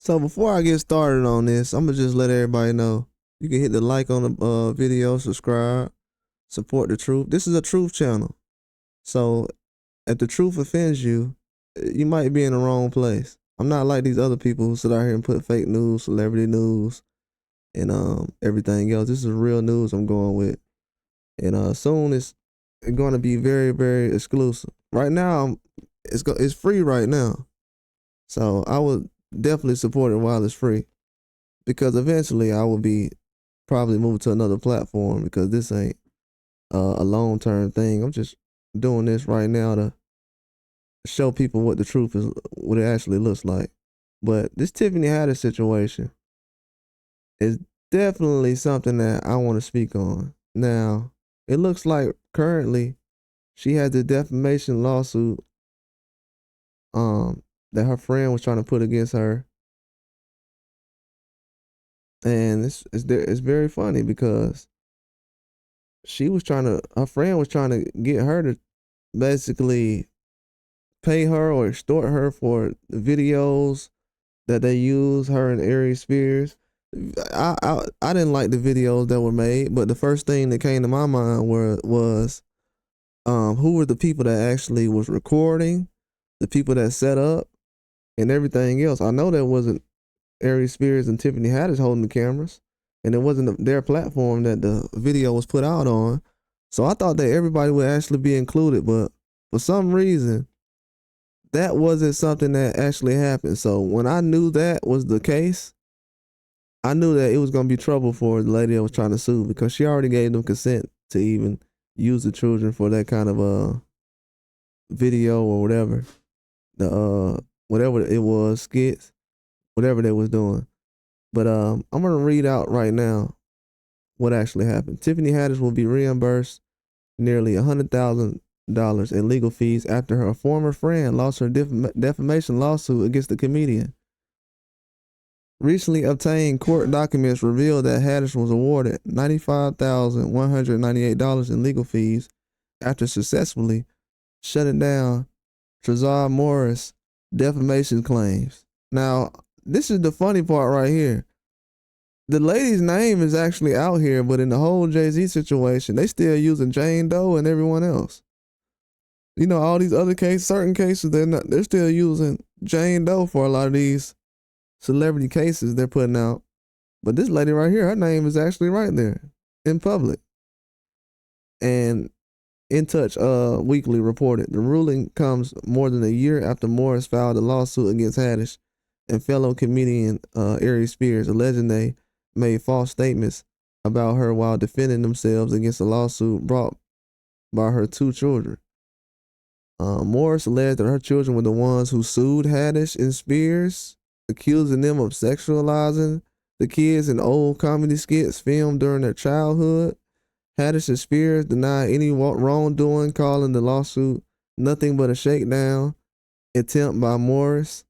So before I get started on this, I'm gonna just let everybody know you can hit the like on the video, subscribe, support the truth. This is a truth channel, so if the truth offends you, you might be in the wrong place. I'm not like these other people who sit out here and put fake news, celebrity news, and everything else. This is real news I'm going with, and soon it's going to be very very exclusive. Right now, it's free right now, so I would definitely support it while it's free, because eventually I will be probably moving to another platform, because this ain't a long term thing. I'm just doing this right now to show people what the truth is, what it actually looks like. But this Tiffany Haddish situation is definitely something that I want to speak on. Now, it looks like currently she has the defamation lawsuit that her friend was trying to put against her. And it's very funny because her friend was trying to get her to basically pay her or extort her for the videos that they use, her and Aries Spears. I didn't like the videos that were made, but the first thing that came to my mind was who were the people that actually was recording, the people that set up, and everything else. I know that wasn't Aries Spears and Tiffany Haddish holding the cameras, and it wasn't their platform that the video was put out on. So I thought that everybody would actually be included, but for some reason, that wasn't something that actually happened. So when I knew that was the case, I knew that it was going to be trouble for the lady that was trying to sue, because she already gave them consent to even use the children for that kind of video or whatever, the whatever it was, skits, whatever they was doing. But I'm gonna read out right now what actually happened. Tiffany Haddish will be reimbursed nearly $100,000 in legal fees after her former friend lost her defamation lawsuit against the comedian. Recently obtained court documents reveal that Haddish was awarded $95,198 in legal fees after successfully shutting down Trezor Morris' defamation claims. Now, this is the funny part right here. The lady's name is actually out here, but in the whole Jay-Z situation, they still using Jane Doe and everyone else. You know, all these other cases, certain cases, they're still using Jane Doe for a lot of these celebrity cases they're putting out. But this lady right here, her name is actually right there in public. And In Touch Weekly reported the ruling comes more than a year after Morris filed a lawsuit against Haddish and fellow comedian Aries Spears, alleging they made false statements about her while defending themselves against a lawsuit brought by her two children. Morris alleged that her children were the ones who sued Haddish and Spears, accusing them of sexualizing the kids in old comedy skits filmed during their childhood. Haddish and Spears denied any wrongdoing, calling the lawsuit nothing but a shakedown attempt by Morris.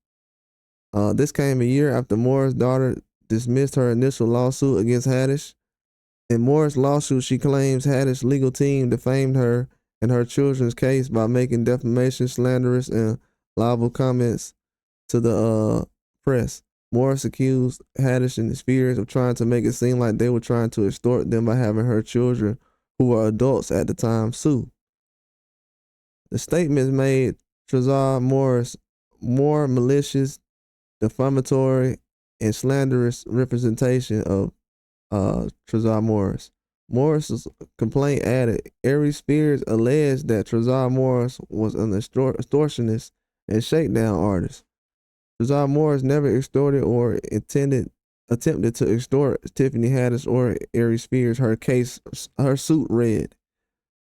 This came a year after Morris' daughter dismissed her initial lawsuit against Haddish. In Morris' lawsuit, she claims Haddish's legal team defamed her and her children's case by making defamation, slanderous, and libel comments to the press. Morris accused Haddish and Spears of trying to make it seem like they were trying to extort them by having her children, who were adults at the time, sue. The statements made Trezor Morris more malicious, defamatory, and slanderous representation of Trezor Morris. Morris's complaint added, Aries Spears alleged that Trezor Morris was an extortionist and shakedown artist. Trezor Morris never extorted or attempted to extort Tiffany Haddish or Aries Spears. Her suit read.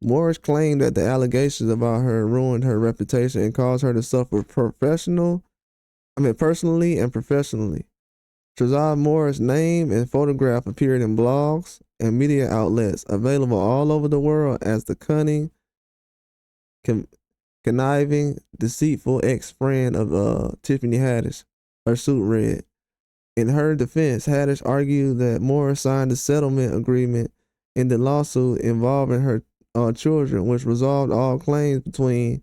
Morris claimed that the allegations about her ruined her reputation and caused her to suffer personally and professionally. Trezor Morris' name and photograph appeared in blogs and media outlets available all over the world as the cunning, conniving, deceitful ex-friend of Tiffany Haddish, her suit read. In her defense, Haddish argued that Morris signed a settlement agreement in the lawsuit involving her children, which resolved all claims between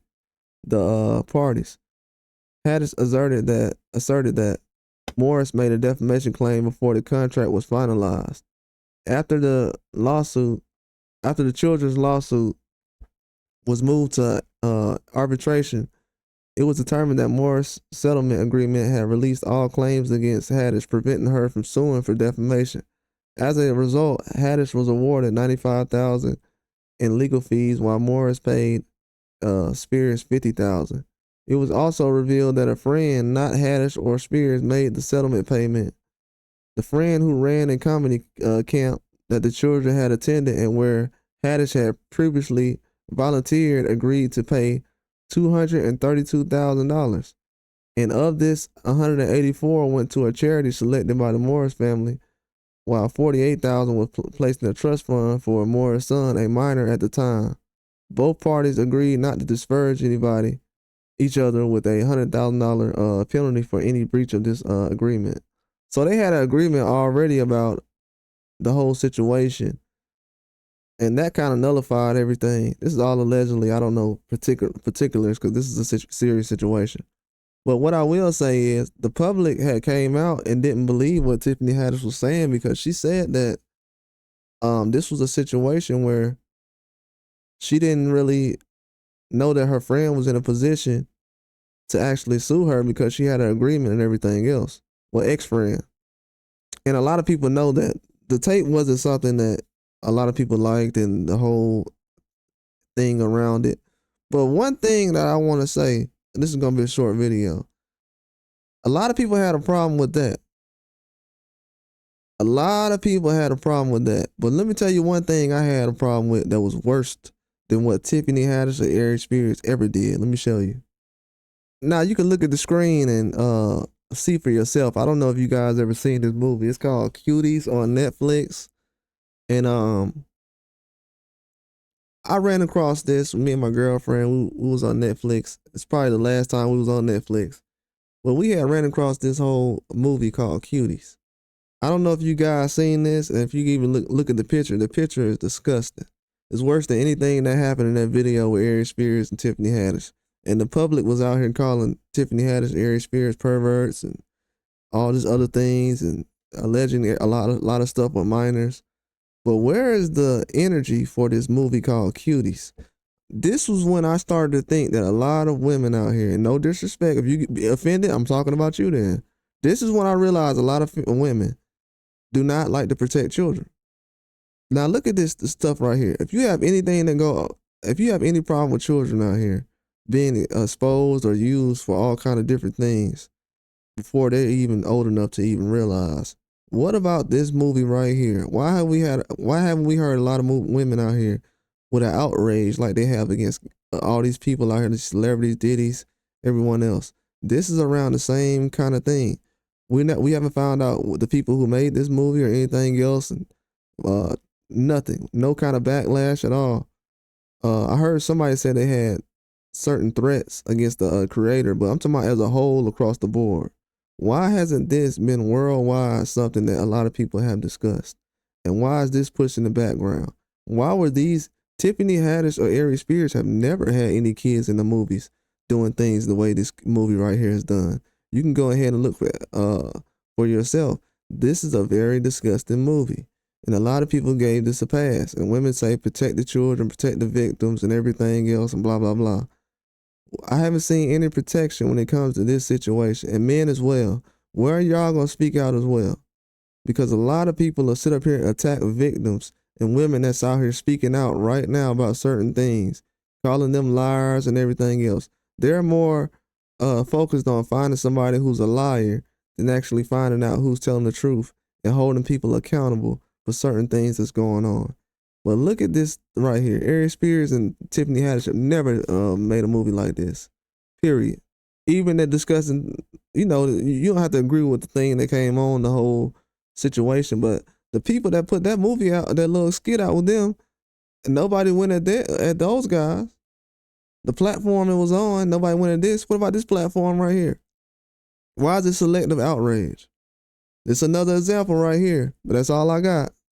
the parties. Haddish asserted that Morris made a defamation claim before the contract was finalized. After the children's lawsuit was moved to arbitration, it was determined that Morris' settlement agreement had released all claims against Haddish, preventing her from suing for defamation. As a result, Haddish was awarded $95,000 in legal fees, while Morris paid Spears $50,000. It was also revealed that a friend, not Haddish or Spears, made the settlement payment. The friend who ran a comedy camp that the children had attended and where Haddish had previously volunteered agreed to pay $232,000. And of this, $184,000 went to a charity selected by the Morris family, while $48,000 was placed in a trust fund for Morris' son, a minor at the time. Both parties agreed not to disparage each other with a $100,000 penalty for any breach of this agreement. So they had an agreement already about the whole situation, and that kind of nullified everything. This is all allegedly. I don't know particulars because this is a serious situation. But what I will say is the public had came out and didn't believe what Tiffany Haddish was saying, because she said that this was a situation where she didn't really know that her friend was in a position to actually sue her because she had an agreement and everything else. Well, ex-friend. And a lot of people know that the tape wasn't something that a lot of people liked and the whole thing around it. But one thing that I want to say, and this is going to be a short video, a lot of people had a problem with that. A lot of people had a problem with that. But let me tell you one thing I had a problem with that was worse than what Tiffany Haddish or Ari Spears ever did. Let me show you. Now, you can look at the screen and see for yourself. I don't know if you guys ever seen this movie. It's called Cuties on Netflix. And I ran across this with me and my girlfriend. We was on Netflix. It's probably the last time we was on Netflix. But we had ran across this whole movie called Cuties. I don't know if you guys seen this, and if you even look at the picture is disgusting. It's worse than anything that happened in that video with Ari Spears and Tiffany Haddish. And the public was out here calling Tiffany Haddish, Ari Spears perverts and all these other things, and alleging a lot of stuff with minors. But where is the energy for this movie called Cuties? This was when I started to think that a lot of women out here, and no disrespect, if you get offended, I'm talking about you then. This is when I realized a lot of women do not like to protect children. Now look at this stuff right here. If you have anything if you have any problem with children out here being exposed or used for all kind of different things before they're even old enough to even realize, what about this movie right here? Why haven't we heard a lot of women out here with an outrage like they have against all these people out here, the celebrities, diddies, everyone else? This is around the same kind of thing. We haven't found out the people who made this movie or anything else, and nothing, no kind of backlash at all. I heard somebody say they had certain threats against the creator, but I'm talking about as a whole across the board. Why hasn't this been worldwide something that a lot of people have discussed? And why is this pushed in the background? Why were these Tiffany Haddish or Ari Spears have never had any kids in the movies doing things the way this movie right here is done? You can go ahead and look for yourself. This is a very disgusting movie. And a lot of people gave this a pass. And women say protect the children, protect the victims and everything else and blah, blah, blah. I haven't seen any protection when it comes to this situation. And men as well. Where are y'all going to speak out as well? Because a lot of people will sit up here and attack victims and women that's out here speaking out right now about certain things, calling them liars and everything else. They're more focused on finding somebody who's a liar than actually finding out who's telling the truth and holding people accountable for certain things that's going on. But look at this right here. Ari Spears and Tiffany Haddish have never made a movie like this, period. Even they're discussing, you don't have to agree with the thing that came on, the whole situation, but the people that put that movie out, that little skit out with them, nobody went at those guys. The platform it was on, nobody went at this. What about this platform right here? Why is it selective outrage? It's another example right here, but that's all I got.